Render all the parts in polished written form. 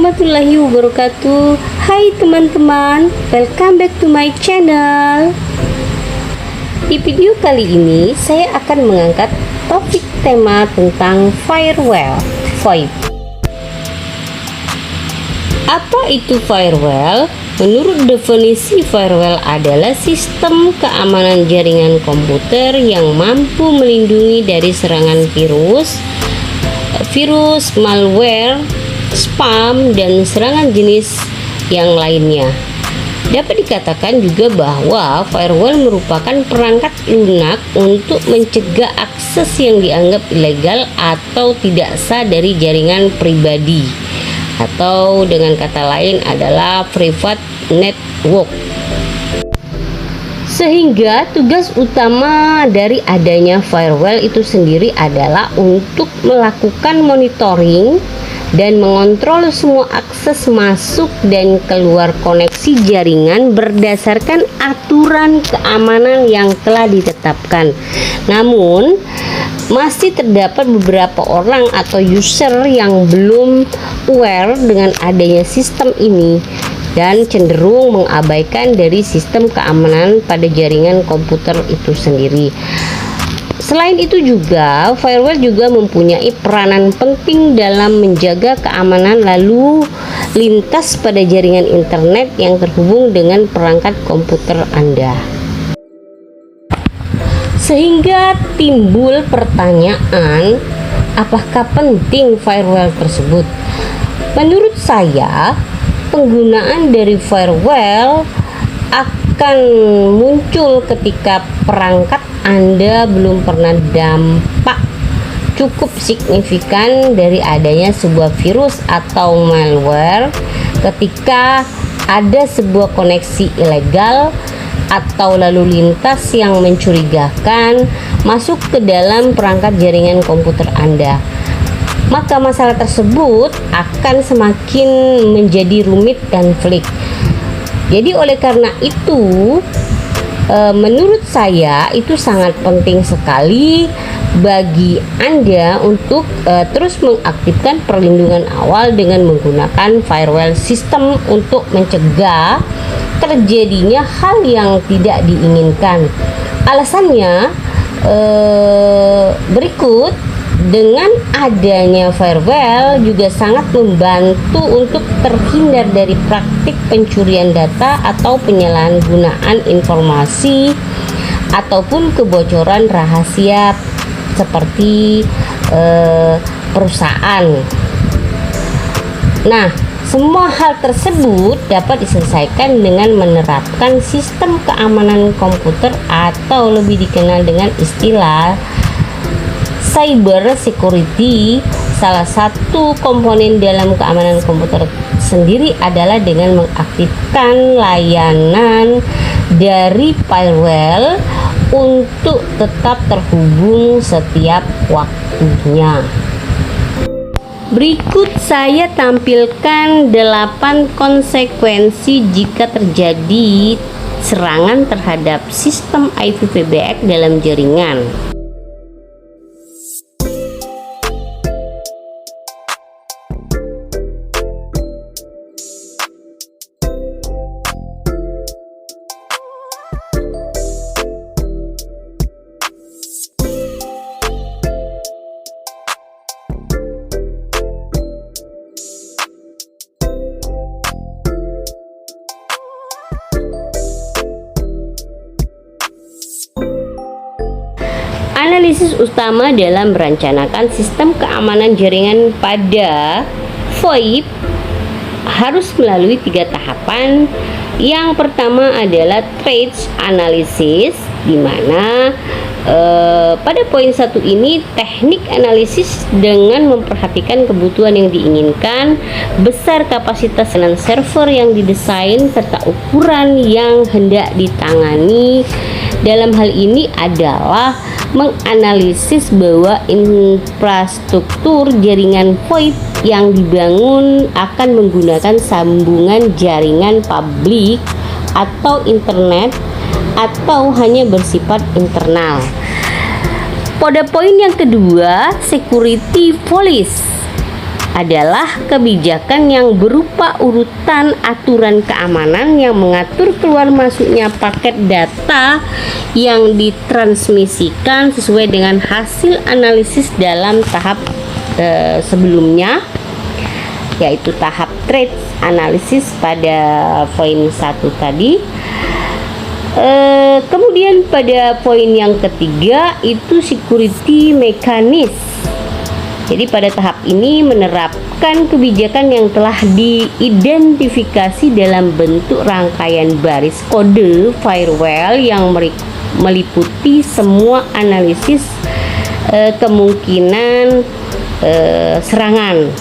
warahmatullahi wabarakatuh. Hai teman-teman, welcome back to my channel. Di video kali ini saya akan mengangkat topik tema tentang firewall VoIP. Apa itu firewall? Menurut definisi, firewall adalah sistem keamanan jaringan komputer yang mampu melindungi dari serangan virus, malware, spam, dan serangan jenis yang lainnya. Dapat dikatakan juga bahwa firewall merupakan perangkat lunak untuk mencegah akses yang dianggap ilegal atau tidak sah dari jaringan pribadi, atau dengan kata lain adalah private network. Sehingga tugas utama dari adanya firewall itu sendiri adalah untuk melakukan monitoring dan mengontrol semua akses masuk dan keluar koneksi jaringan berdasarkan aturan keamanan yang telah ditetapkan. Namun masih terdapat beberapa orang atau user yang belum aware dengan adanya sistem ini dan cenderung mengabaikan dari sistem keamanan pada jaringan komputer itu sendiri. Selain itu juga, firewall juga mempunyai peranan penting dalam menjaga keamanan lalu lintas pada jaringan internet yang terhubung dengan perangkat komputer Anda. Sehingga timbul pertanyaan, apakah penting firewall tersebut? Menurut saya, penggunaan dari firewall akan muncul ketika perangkat Anda belum pernah dampak cukup signifikan dari adanya sebuah virus atau malware, ketika ada sebuah koneksi ilegal atau lalu lintas yang mencurigakan masuk ke dalam perangkat jaringan komputer Anda. Maka masalah tersebut akan semakin menjadi rumit dan pelik. Jadi oleh karena itu, menurut saya itu sangat penting sekali bagi Anda untuk terus mengaktifkan perlindungan awal dengan menggunakan firewall system untuk mencegah terjadinya hal yang tidak diinginkan. Alasannya berikut. Dengan adanya firewall juga sangat membantu untuk terhindar dari praktik pencurian data atau penyalahgunaan informasi ataupun kebocoran rahasia seperti perusahaan. Nah, semua hal tersebut dapat diselesaikan dengan menerapkan sistem keamanan komputer atau lebih dikenal dengan istilah cyber security. Salah satu komponen dalam keamanan komputer sendiri adalah dengan mengaktifkan layanan dari firewall untuk tetap terhubung setiap waktunya. Berikut saya tampilkan 8 konsekuensi jika terjadi serangan terhadap sistem IPv4 dalam jaringan. Analisis utama dalam merencanakan sistem keamanan jaringan pada VoIP harus melalui 3 tahapan. Yang pertama adalah threat analysis, di mana pada poin 1 ini teknik analisis dengan memperhatikan kebutuhan yang diinginkan, besar kapasitas dan server yang didesain, serta ukuran yang hendak ditangani. Dalam hal ini adalah menganalisis bahwa infrastruktur jaringan VoIP yang dibangun akan menggunakan sambungan jaringan publik atau internet atau hanya bersifat internal. Pada poin yang kedua, security policy. adalah kebijakan yang berupa urutan aturan keamanan yang mengatur keluar masuknya paket data yang ditransmisikan sesuai dengan hasil analisis dalam tahap sebelumnya, yaitu tahap threat analysis pada poin 1 tadi. Kemudian pada poin yang ketiga itu security mechanism. Jadi pada tahap ini menerapkan kebijakan yang telah diidentifikasi dalam bentuk rangkaian baris kode firewall yang meliputi semua analisis kemungkinan serangan.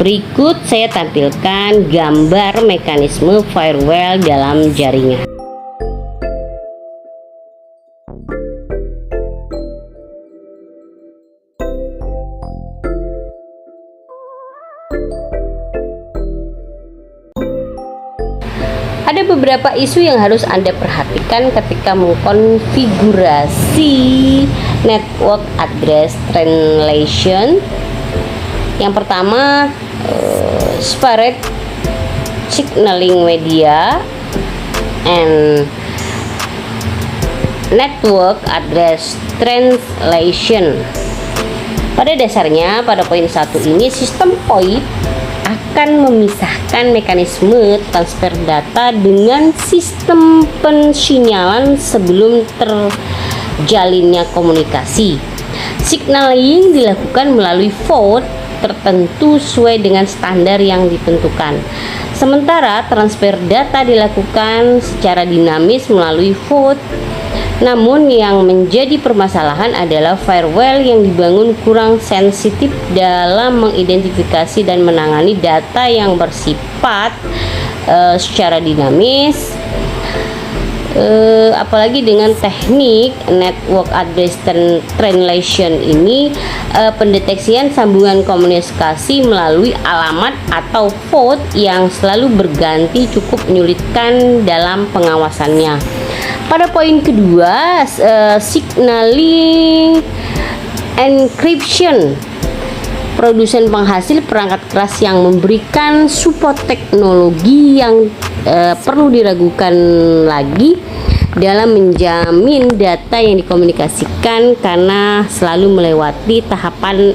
Berikut saya tampilkan gambar mekanisme firewall dalam jaringan. Ada beberapa isu yang harus Anda perhatikan ketika mengkonfigurasi network address translation. Yang pertama, separate signaling media and network address translation. Pada dasarnya, pada poin 1 ini sistem VoIP akan memisahkan mekanisme transfer data dengan sistem pensinyalan sebelum terjalinnya komunikasi. Signaling dilakukan melalui port tertentu sesuai dengan standar yang ditentukan. Sementara transfer data dilakukan secara dinamis melalui port. Namun yang menjadi permasalahan adalah firewall yang dibangun kurang sensitif dalam mengidentifikasi dan menangani data yang bersifat secara dinamis. Apalagi dengan teknik network address translation ini, pendeteksian sambungan komunikasi melalui alamat atau port yang selalu berganti cukup menyulitkan dalam pengawasannya. Pada poin kedua, signaling encryption. Produsen penghasil perangkat keras yang memberikan support teknologi yang perlu diragukan lagi dalam menjamin data yang dikomunikasikan karena selalu melewati tahapan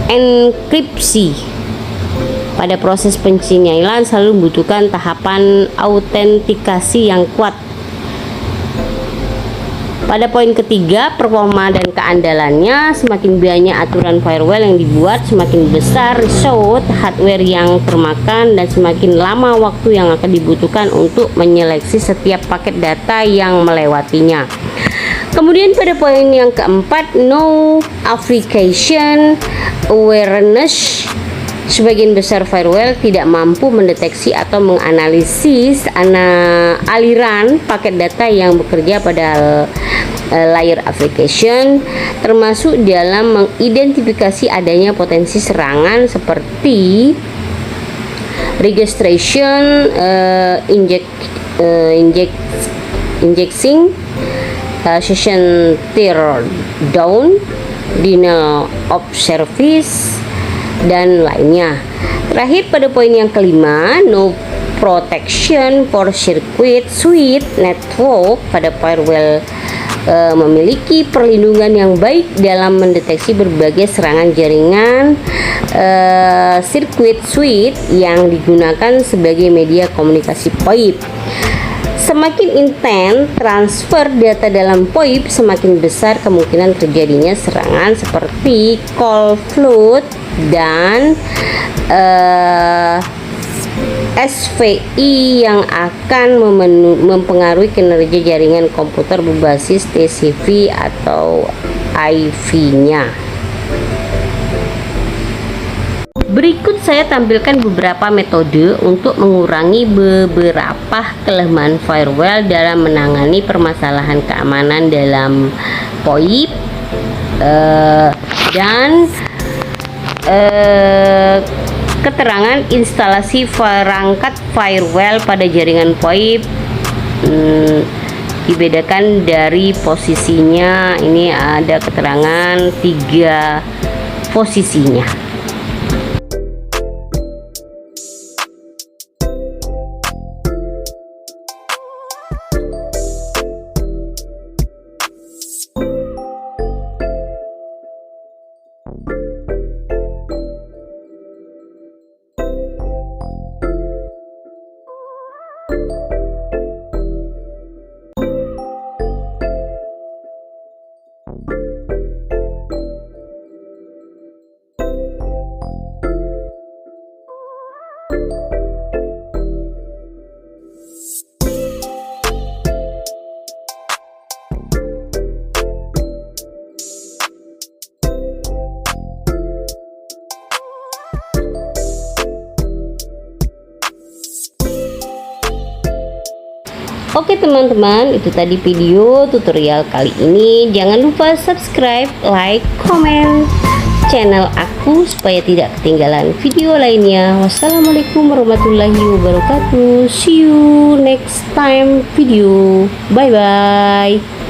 enkripsi. Pada proses pensinyalan selalu membutuhkan tahapan autentikasi yang kuat. Pada poin ketiga, performa dan keandalannya. Semakin banyak aturan firewall yang dibuat, semakin besar resource hardware yang termakan dan semakin lama waktu yang akan dibutuhkan untuk menyeleksi setiap paket data yang melewatinya. Kemudian pada poin yang keempat, no application awareness. Sebagian besar firewall tidak mampu mendeteksi atau menganalisis aliran paket data yang bekerja pada layer application, termasuk dalam mengidentifikasi adanya potensi serangan seperti registration injecting, session tear down, denial of service, dan lainnya. Terakhir pada poin yang kelima, no protection for circuit switch network. Pada firewall memiliki perlindungan yang baik dalam mendeteksi berbagai serangan jaringan circuit switch yang digunakan sebagai media komunikasi VoIP. Semakin intens transfer data dalam VoIP, semakin besar kemungkinan terjadinya serangan seperti call flood dan SVI yang akan mempengaruhi kinerja jaringan komputer berbasis TCP atau IP-nya. Berikut saya tampilkan beberapa metode untuk mengurangi beberapa kelemahan firewall dalam menangani permasalahan keamanan dalam VoIP dan keterangan instalasi perangkat firewall pada jaringan VoIP dibedakan dari posisinya. Ini ada keterangan 3 posisinya. Oke teman-teman, itu tadi video tutorial kali ini. Jangan lupa subscribe, like, komen channel aku supaya tidak ketinggalan video lainnya. Wassalamualaikum warahmatullahi wabarakatuh. See you next time video. Bye bye.